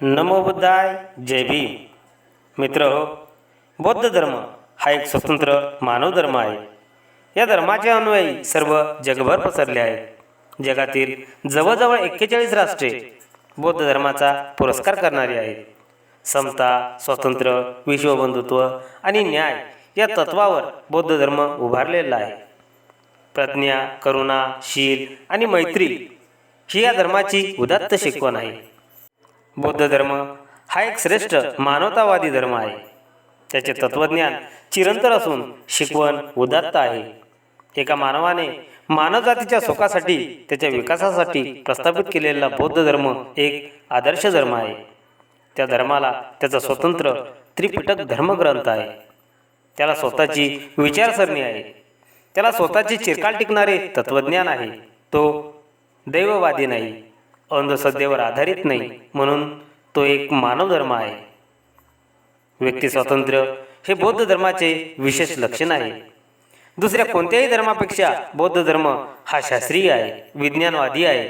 नमो बुद्धाय, जय भीम। मित्र हो, बौद्ध धर्म हा एक स्वतंत्र मानव धर्म आहे। या धर्माचे अनुयायी सर्व जगभर पसरले आहेत। जगातील जवळजवळ 41 राष्ट्रे बौद्ध धर्माचा पुरस्कार करणारी आहेत। समता, स्वातंत्र्य, विश्वबंधुत्व आणि न्याय या तत्वावर बौद्ध धर्म उभारलेला आहे। प्रज्ञा, करुणा, शील आणि मैत्री ही या धर्माची उदात्त शिकवण आहे। बौद्ध धर्म हा एक श्रेष्ठ मानवतावादी धर्म आहे। त्याचे तत्वज्ञान चिरंतन असून शिकवण उदात्त आहे। एका मानवाने मानवजातीच्या सुखासाठी, त्याच्या विकासासाठी प्रस्थापित केलेला बौद्ध धर्म एक आदर्श धर्म आहे। त्या धर्माला त्याचा स्वतंत्र त्रिपिटक धर्मग्रंथ आहे। त्याला स्वतःची विचारसरणी आहे। त्याला स्वतःचे चिरकाल टिकणारे तत्वज्ञान आहे। तो दैववादी नाही, अंधश्रद्धेवर आधारित नाही, म्हणून तो एक मानव धर्म आहे। व्यक्ती स्वातंत्र्य हे बौद्ध धर्माचे विशेष लक्षण आहे। दुसऱ्या कोणत्याही धर्मापेक्षा बौद्ध धर्म हा शास्त्रीय आहे, विज्ञानवादी आहे।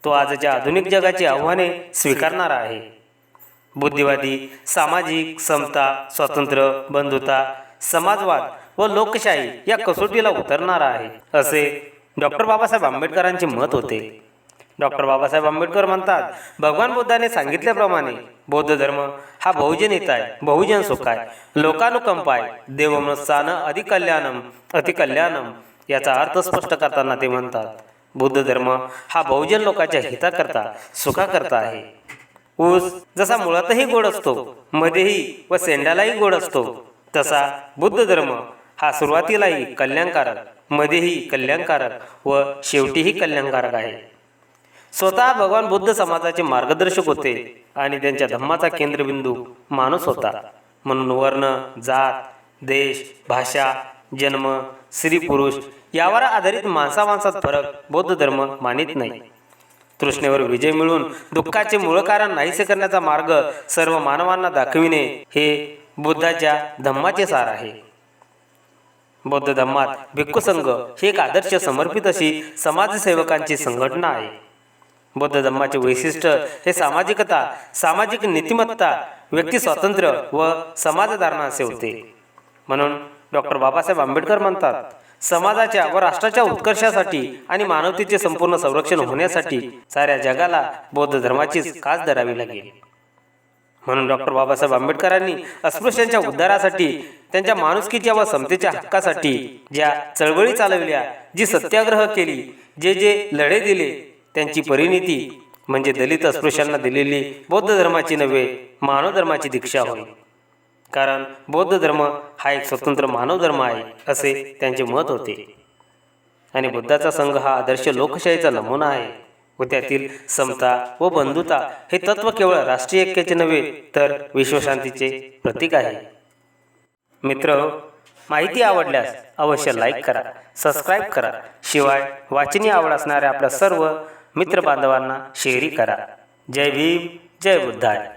तो आजच्या आधुनिक जगाची आव्हाने स्वीकारणारा आहे। बुद्धिवादी, सामाजिक समता, स्वातंत्र्य, बंधुता, समाजवाद व लोकशाही या कसोटीला उतरणारा आहे, असे डॉक्टर बाबासाहेब आंबेडकरांचे मत होते। डॉक्टर बाबासाहेब आंबेडकर म्हणतात, भगवान बुद्धाने सांगितल्याप्रमाणे बौद्ध धर्म हा बहुजन हित आहे, बहुजन सुख आहे, लोकानुकंप आहे, देवमनस्सानं अधिकल्याणम अतिकल्याणम। याचा अर्थ स्पष्ट करताना ते म्हणतात, बुद्ध धर्म हा बहुजन लोकांच्या हिताकरता, सुखाकरता आहे। ऊस जसा मुळातही गोड असतो, मध्येही व शेंड्यालाही गोड असतो, तसा बुद्ध धर्म हा सुरुवातीलाही कल्याणकारक, मध्येही कल्याणकारक व शेवटीही कल्याणकारक आहे। स्वतः भगवान बुद्ध समाजाचे मार्गदर्शक होते आणि त्यांच्या धम्माचा केंद्रबिंदू माणूस होता। म्हणून वर्ण, जात, देश, भाषा, जन्म, स्त्री पुरुष यावर आधारित माणसामाणसात फरक बौद्ध धर्म मानित नाही। तृष्णेवर विजय मिळवून दुःखाचे मूळ कारण नाहीसे करण्याचा मार्ग सर्व मानवांना दाखविणे हे बुद्धाच्या धम्माचे सार आहे। बौद्ध धम्मात भिक्खू संघ ही एक आदर्श समर्पित अशी समाजसेवकांची संघटना आहे। बौद्ध धम्माचे वैशिष्ट्य हे सामाजिकता, सामाजिक नीतिमत्ता, व्यक्ती स्वातंत्र्य व समाजधारणा असे होते। म्हणून डॉक्टर बाबासाहेब आंबेडकर म्हणतात, समाजाच्या व राष्ट्राच्या उत्कर्षासाठी आणि मानवतेचे संपूर्ण संरक्षण होण्यासाठी साऱ्या जगाला बौद्ध धर्माचीच कास धरावी लागेल। म्हणून डॉक्टर बाबासाहेब आंबेडकरांनी अस्पृश्यांच्या उद्धारासाठी, त्यांच्या माणुसकीच्या व समतेच्या हक्कासाठी ज्या चळवळी चालविल्या, जी सत्याग्रह केली, जे लढे दिले, त्यांची परिणिती म्हणजे दलित अस्पृश्यांना दिलेली बौद्ध धर्माची नव्हे, मानव धर्माची दीक्षा होय। कारण बौद्ध धर्म हा एक स्वतंत्र मानव धर्म आहे, असे त्यांचे मत होते। आणि बुद्धाचा संघ हा आदर्श लोकशाहीचा नमुना आहे व त्यातील समता व बंधुता हे तत्व केवळ राष्ट्रीय ऐक्याचे नव्हे, तर विश्वशांतीचे प्रतीक आहे। मित्र, माहिती आवडल्यास अवश्य लाईक करा, सबस्क्राईब करा। शिवाय वाचनीय आवड असणाऱ्या आपल्या सर्व मित्र बांधवांना शेअर करा। जय भीम, जय बुद्धाय।